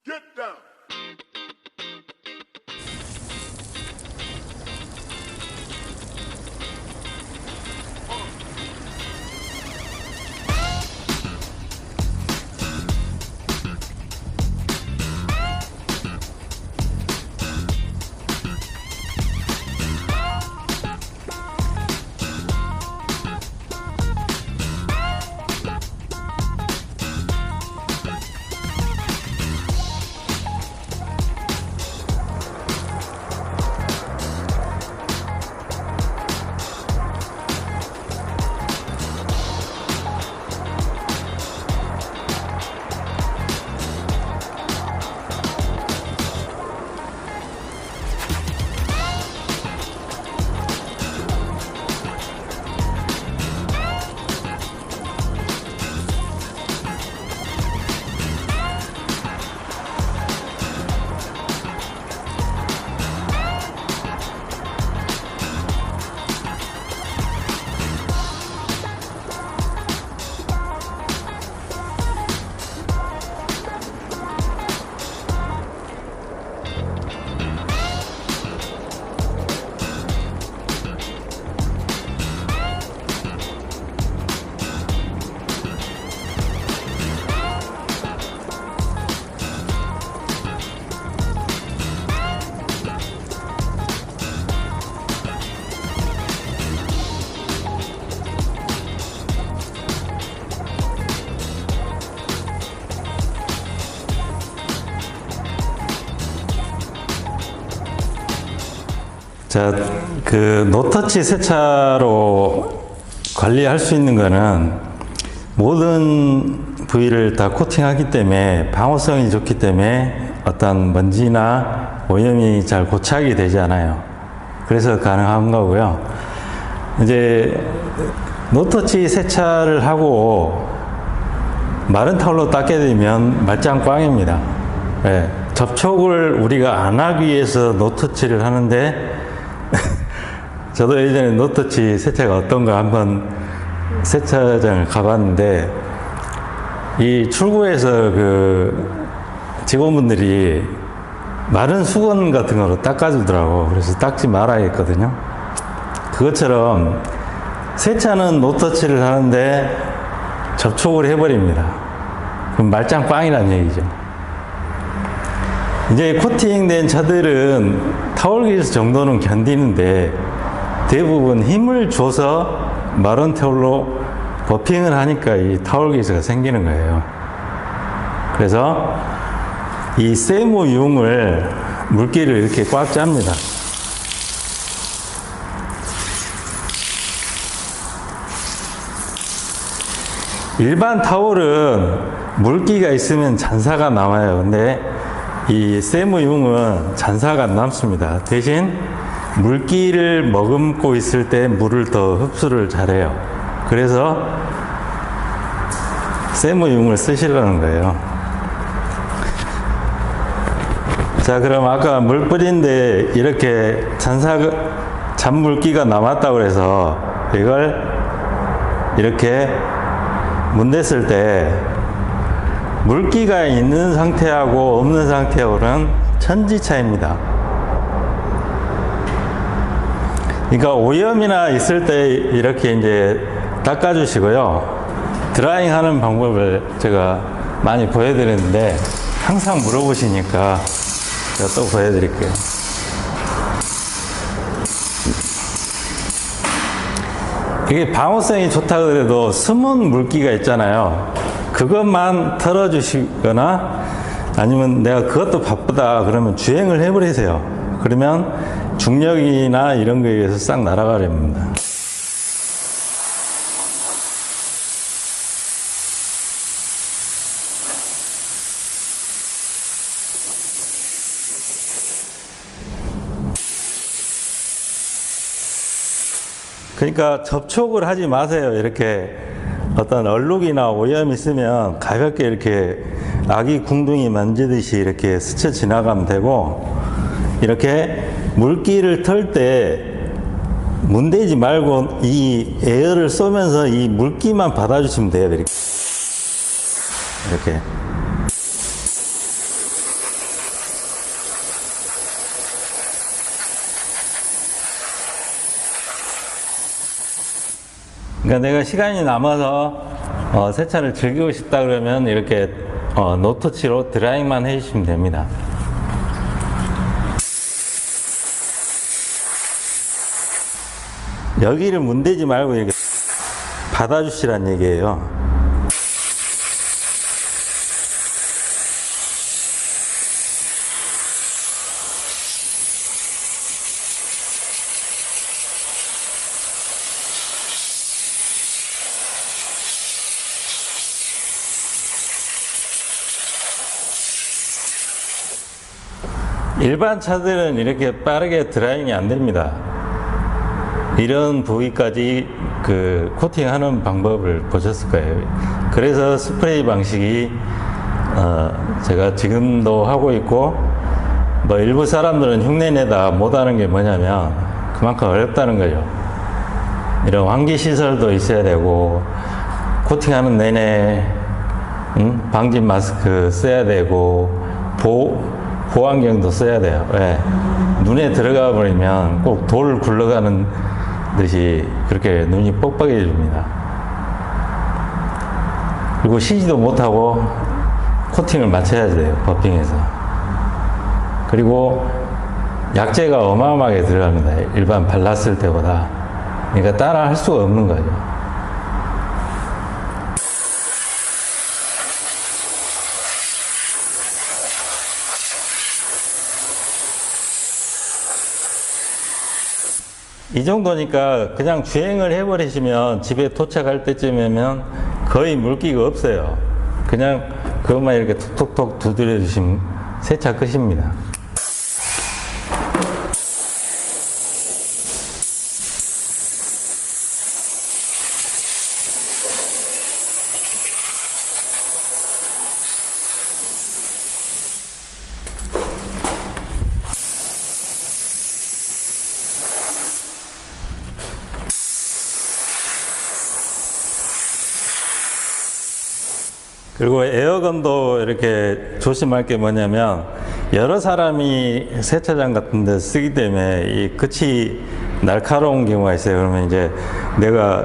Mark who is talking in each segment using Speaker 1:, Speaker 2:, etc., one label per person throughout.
Speaker 1: Get down.
Speaker 2: 자, 그 노터치 세차로 관리할 수 있는 거는 모든 부위를 다 코팅하기 때문에 방호성이 좋기 때문에 어떤 먼지나 오염이 잘 고착이 되지 않아요. 그래서 가능한 거고요. 이제 노터치 세차를 하고 마른 타올로 닦게 되면 말짱 꽝입니다. 네, 접촉을 우리가 안 하기 위해서 노터치를 하는데 저도 예전에 노터치 세차가 어떤가 한번 세차장을 가봤는데 이 출구에서 그 직원분들이 마른 수건 같은 거로 닦아주더라고. 그래서 닦지 말아야 했거든요. 그것처럼 세차는 노터치를 하는데 접촉을 해버립니다. 그럼 말짱 꽝이라는 얘기죠. 이제 코팅된 차들은 타월 기스 정도는 견디는데 대부분 힘을 줘서 마른 타월로 버핑을 하니까 이 타월 기스가 생기는 거예요. 그래서 이 세무융을 물기를 이렇게 꽉 짭니다. 일반 타월은 물기가 있으면 잔사가 남아요. 근데 이 세무융은 잔사가 안 남습니다. 대신 물기를 머금고 있을 때 물을 더 흡수를 잘해요. 그래서 세무융을 쓰시라는 거예요. 자, 그럼 아까 물 뿌린데 이렇게 잔물기가 남았다고 해서 이걸 이렇게 문댔을 때 물기가 있는 상태하고 없는 상태하고는 천지차입니다. 그러니까 오염이나 있을 때 이렇게 이제 닦아주시고요. 드라잉 하는 방법을 제가 많이 보여드렸는데 항상 물어보시니까 제가 또 보여드릴게요. 이게 방호성이 좋다 그래도 숨은 물기가 있잖아요. 그것만 털어주시거나 아니면 내가 그것도 바쁘다 그러면 주행을 해버리세요. 그러면 중력이나 이런 거에 의해서 싹 날아가렵니다. 그러니까 접촉을 하지 마세요. 이렇게 어떤 얼룩이나 오염이 있으면 가볍게 이렇게 아기 궁둥이 만지듯이 이렇게 스쳐 지나가면 되고, 이렇게 물기를 털 때 문대지 말고 이 에어를 쏘면서 이 물기만 받아주시면 돼요. 이렇게. 그러니까 내가 시간이 남아서 세차를 즐기고 싶다 그러면 이렇게 노터치로 드라잉만 해주시면 됩니다. 여기를 문대지 말고 이렇게 받아주시란 얘기예요. 일반 차들은 이렇게 빠르게 드라잉이 안 됩니다. 이런 부위까지 그 코팅하는 방법을 보셨을 거예요. 그래서 스프레이 방식이 제가 지금도 하고 있고, 뭐 일부 사람들은 흉내내다 못하는 게 뭐냐면 그만큼 어렵다는 거죠. 이런 환기 시설도 있어야 되고, 코팅하는 내내 방진 마스크 써야 되고, 보안경도 써야 돼요. 왜? 눈에 들어가 버리면 꼭 돌 굴러가는 듯이 그렇게 눈이 뻑뻑해집니다. 그리고 쉬지도 못하고 코팅을 맞춰야 돼요. 버핑해서. 그리고 약재가 어마어마하게 들어갑니다. 일반 발랐을 때보다. 그러니까 따라 할 수가 없는 거죠. 이 정도니까 그냥 주행을 해버리시면 집에 도착할 때쯤이면 거의 물기가 없어요. 그냥 그것만 이렇게 톡톡톡 두드려 주시면 세차 끝입니다. 그리고 에어건도 이렇게 조심할 게 뭐냐면, 여러 사람이 세차장 같은 데 쓰기 때문에 이 끝이 날카로운 경우가 있어요. 그러면 이제 내가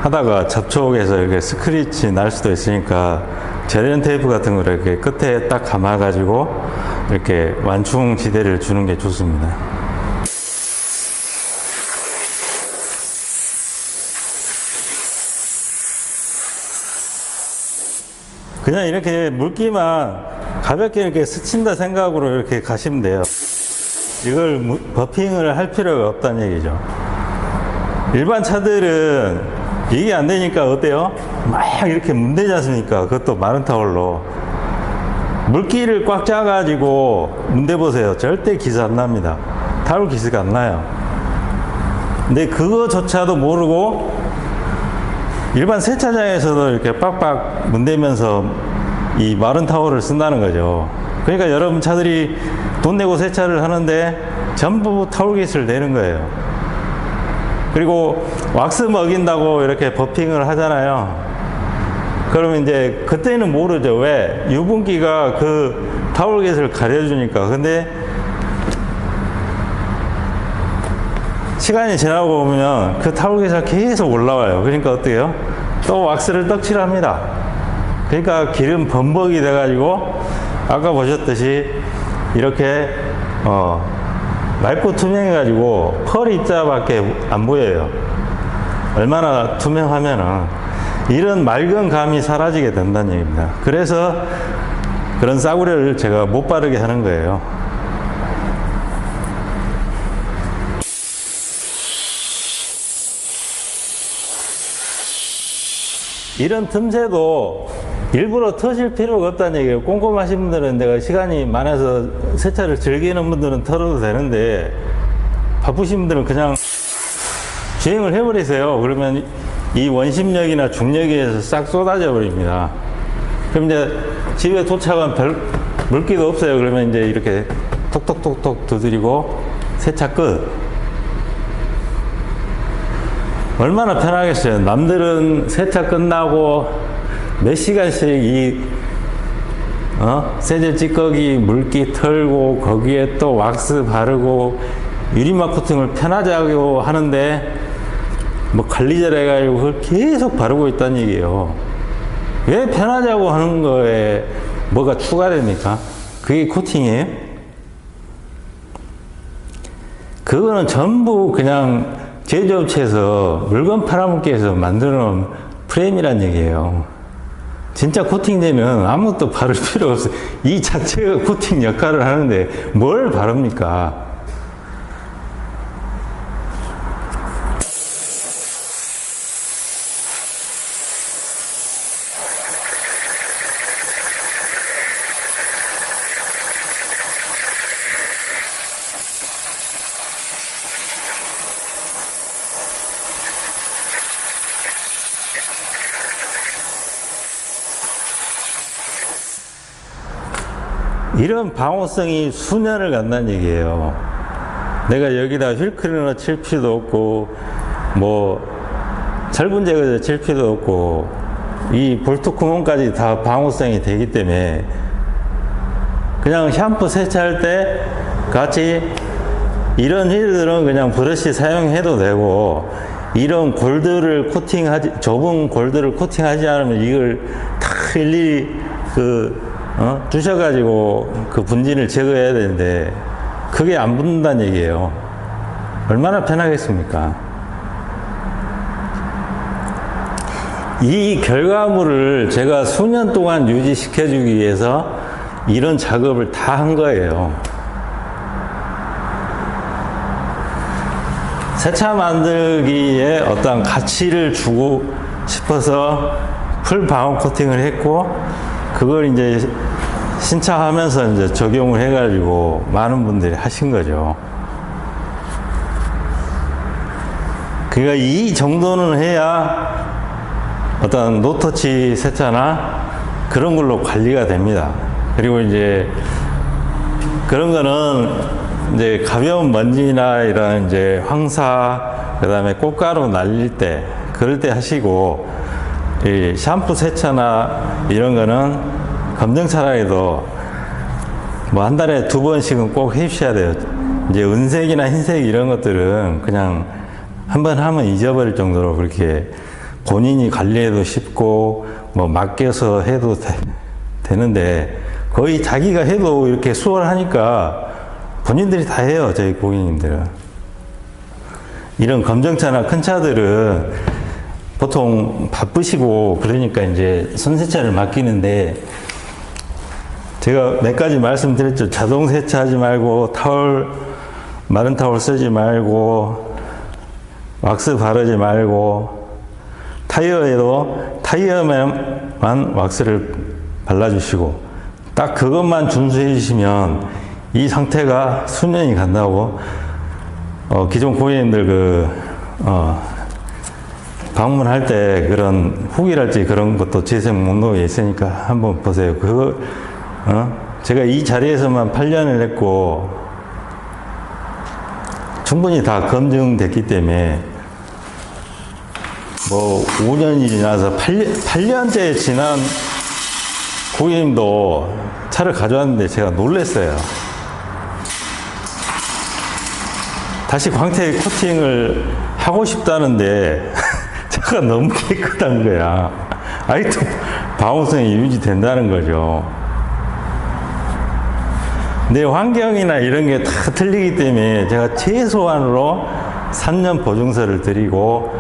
Speaker 2: 하다가 접촉해서 이렇게 스크래치 날 수도 있으니까 제련 테이프 같은 거를 이렇게 끝에 딱 감아 가지고 이렇게 완충 지대를 주는 게 좋습니다. 그냥 이렇게 물기만 가볍게 이렇게 스친다 생각으로 이렇게 가시면 돼요. 이걸 버핑을 할 필요가 없다는 얘기죠. 일반 차들은 이게 안 되니까 어때요? 막 이렇게 문대지 않습니까? 그것도 마른 타월로. 물기를 꽉 짜가지고 문대보세요. 절대 기스 안 납니다. 타월 기스가 안 나요. 근데 그거조차도 모르고 일반 세차장에서도 이렇게 빡빡 문대면서 이 마른 타월을 쓴다는 거죠. 그러니까 여러분 차들이 돈 내고 세차를 하는데 전부 타월 기스를 내는 거예요. 그리고 왁스 먹인다고 이렇게 버핑을 하잖아요. 그러면 이제 그때는 모르죠. 왜? 유분기가 그 타월 기스를 가려주니까. 근데 시간이 지나고 보면 그 타월 기스가 계속 올라와요. 그러니까 어때요? 또 왁스를 떡칠합니다. 그러니까 기름 범벅이 돼가지고 아까 보셨듯이 이렇게 맑고 투명해가지고 펄 입자밖에 안 보여요. 얼마나 투명하면은 이런 맑은 감이 사라지게 된다는 얘기입니다. 그래서 그런 싸구려를 제가 못 바르게 하는 거예요. 이런 틈새도 일부러 터질 필요가 없다는 얘기예요. 꼼꼼하신 분들은, 내가 시간이 많아서 세차를 즐기는 분들은 털어도 되는데, 바쁘신 분들은 그냥 주행을 해버리세요. 그러면 이 원심력이나 중력에 의해서 싹 쏟아져 버립니다. 그럼 이제 집에 도착하면 별 물기도 없어요. 그러면 이제 이렇게 톡톡톡톡 두드리고 세차 끝. 얼마나 편하겠어요. 남들은 세차 끝나고 몇 시간씩 이 세제 찌꺼기 물기 털고 거기에 또 왁스 바르고 유리막 코팅을 편하자고 하는데 뭐 관리자라 해가지고 그걸 계속 바르고 있다는 얘기예요. 왜 편하자고 하는 거에 뭐가 추가됩니까? 그게 코팅이에요? 그거는 전부 그냥 제조업체에서 물건 팔아먹기 위해서 만들어 놓은 프레임이란 얘기예요. 진짜 코팅제는 아무것도 바를 필요 없어요. 이 자체가 코팅 역할을 하는데 뭘 바릅니까? 이런 방호성이 수년을 간다는 얘기예요. 내가 여기다 휠크리너 칠 필요도 없고, 뭐, 철분 제거제 칠 필요도 없고, 이 볼트 구멍까지 다 방호성이 되기 때문에, 그냥 샴푸 세차할 때 같이 이런 휠들은 그냥 브러쉬 사용해도 되고, 이런 골드를 코팅하지, 좁은 골드를 코팅하지 않으면 이걸 다 일일이 두셔가지고 그 분진을 제거해야 되는데 그게 안 붙는다는 얘기예요. 얼마나 편하겠습니까? 이 결과물을 제가 수년 동안 유지시켜주기 위해서 이런 작업을 다 한 거예요. 세차 만들기에 어떤 가치를 주고 싶어서 풀 방어 코팅을 했고, 그걸 이제 신차하면서 이제 적용을 해가지고 많은 분들이 하신 거죠. 그러니까 이 정도는 해야 어떤 노터치 세차나 그런 걸로 관리가 됩니다. 그리고 이제 그런 거는 이제 가벼운 먼지나 이런 이제 황사, 그 다음에 꽃가루 날릴 때, 그럴 때 하시고, 이 샴푸 세차나 이런 거는 검정차라도 뭐 한 달에 2번씩은 꼭 해주셔야 돼요. 이제 은색이나 흰색 이런 것들은 그냥 한번 하면 잊어버릴 정도로 그렇게 본인이 관리해도 쉽고 뭐 맡겨서 해도 되는데, 거의 자기가 해도 이렇게 수월하니까 본인들이 다 해요. 저희 고객님들은. 이런 검정차나 큰 차들은 보통 바쁘시고 그러니까 이제 손세차를 맡기는데, 제가 몇 가지 말씀드렸죠. 자동 세차하지 말고, 타월, 마른 타월 쓰지 말고, 왁스 바르지 말고, 타이어에도 타이어만 왁스를 발라주시고, 딱 그것만 준수해 주시면 이 상태가 수년이 간다고, 기존 고객님들 방문할 때 그런 후기랄지 그런 것도 재생 목록에 있으니까 한번 보세요. 그거, 제가 이 자리에서만 8년을 했고, 충분히 다 검증됐기 때문에, 뭐, 5년이 지나서 8년째 지난 고객님도 차를 가져왔는데 제가 놀랐어요. 다시 광택 코팅을 하고 싶다는데, 차가 너무 깨끗한 거야. 아직도 방호성이 유지된다는 거죠. 내 환경이나 이런 게 다 틀리기 때문에 제가 최소한으로 3년 보증서를 드리고,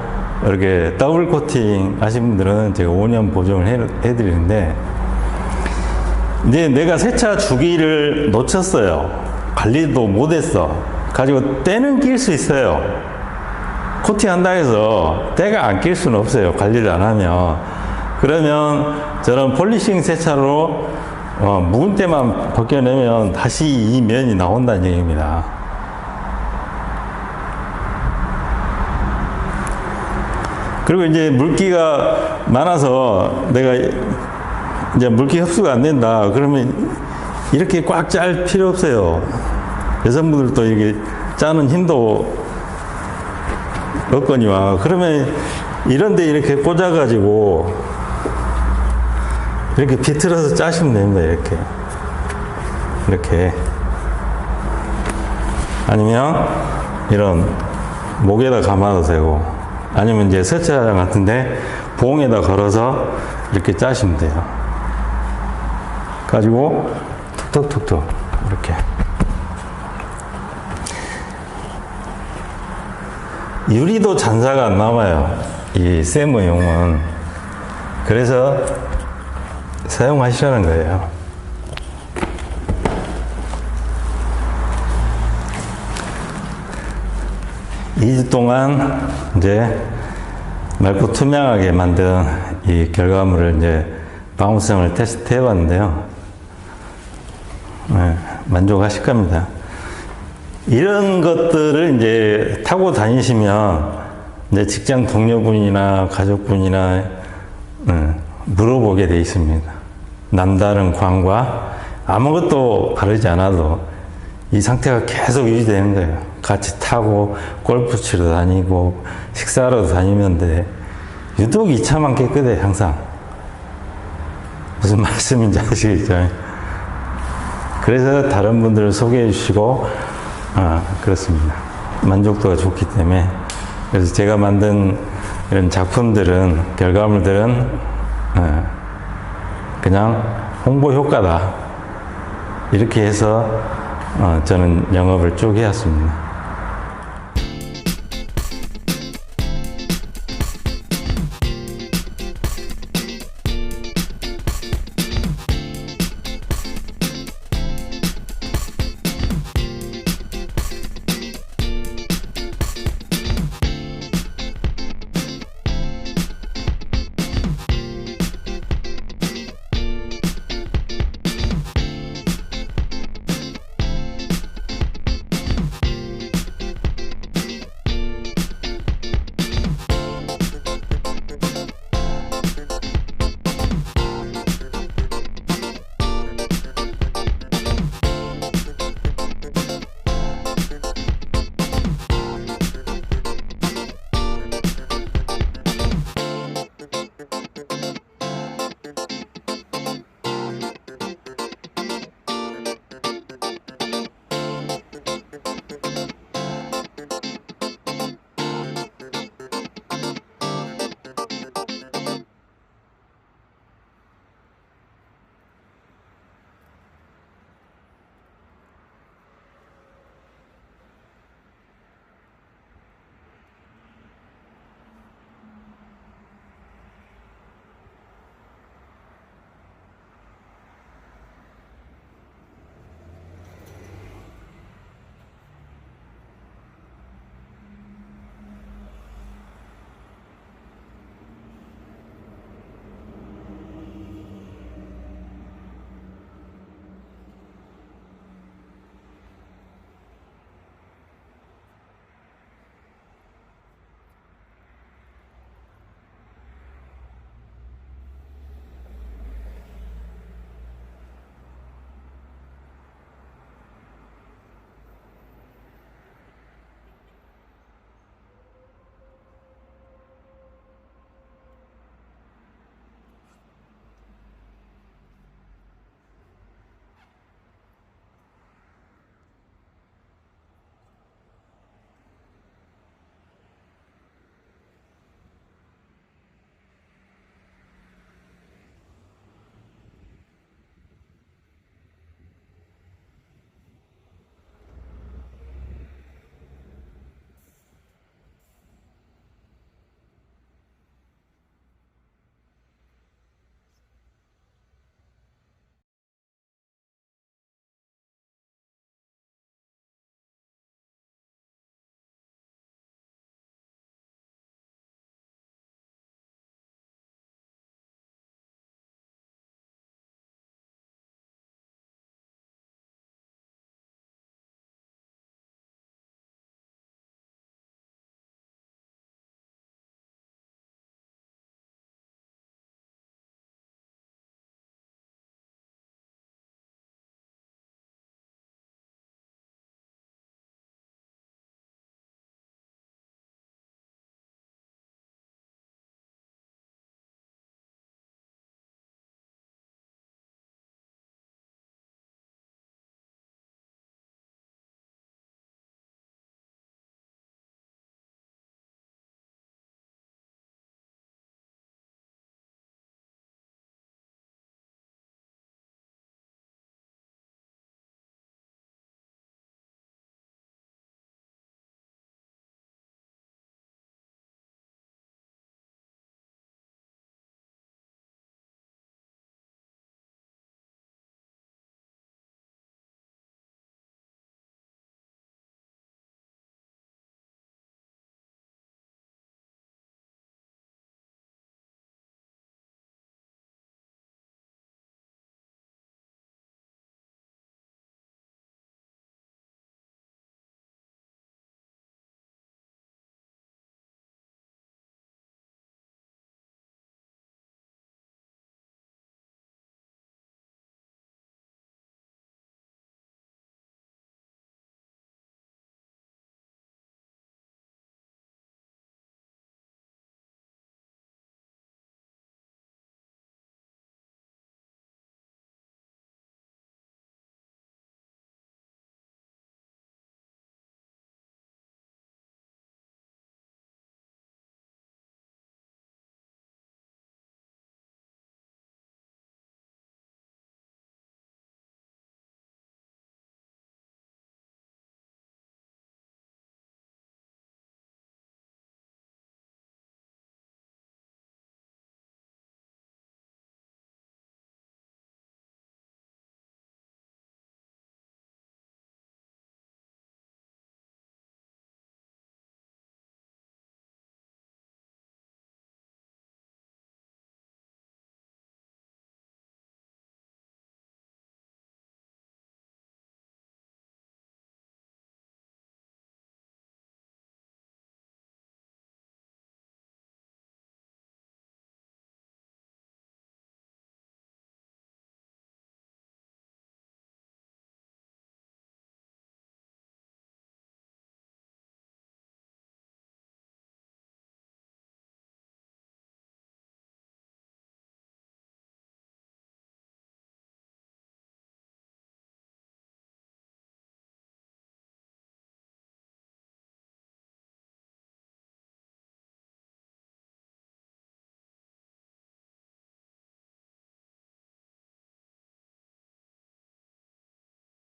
Speaker 2: 이렇게 더블 코팅 하신 분들은 제가 5년 보증을 해드리는데, 이제 내가 세차 주기를 놓쳤어요. 관리도 못했어. 가지고 때는 낄 수 있어요. 코팅 한다 해서 때가 안 낄 수는 없어요. 관리를 안 하면. 그러면 저는 폴리싱 세차로 묵은 때만 벗겨내면 다시 이 면이 나온다는 얘기입니다. 그리고 이제 물기가 많아서 내가 이제 물기 흡수가 안 된다. 그러면 이렇게 꽉 짤 필요 없어요. 여성분들도 이게 짜는 힘도 없거니와. 그러면 이런데 이렇게 꽂아가지고 이렇게 비틀어서 짜시면 됩니다. 이렇게 아니면 이런 목에다 감아도 되고, 아니면 이제 세차장 같은데 봉에다 걸어서 이렇게 짜시면 돼요. 가지고 툭툭툭툭 이렇게. 유리도 잔사가 안 남아요. 이 세무용은. 그래서 사용하시라는 거예요. 이 주 동안 이제 맑고 투명하게 만든 이 결과물을 이제 방호성을 테스트 해봤는데요. 네, 만족하실 겁니다. 이런 것들을 이제 타고 다니시면 이제 직장 동료분이나 가족분이나 물어보게 돼 있습니다. 남다른 광과 아무것도 바르지 않아도 이 상태가 계속 유지되는 거예요. 같이 타고 골프 치러 다니고 식사하러 다니는데 유독 이 차만 깨끗해 항상. 무슨 말씀인지 아시겠죠? 그래서 다른 분들을 소개해 주시고 그렇습니다. 만족도가 좋기 때문에. 그래서 제가 만든 이런 작품들은, 결과물들은 그냥 홍보 효과다 이렇게 해서 저는 영업을 쭉 해왔습니다.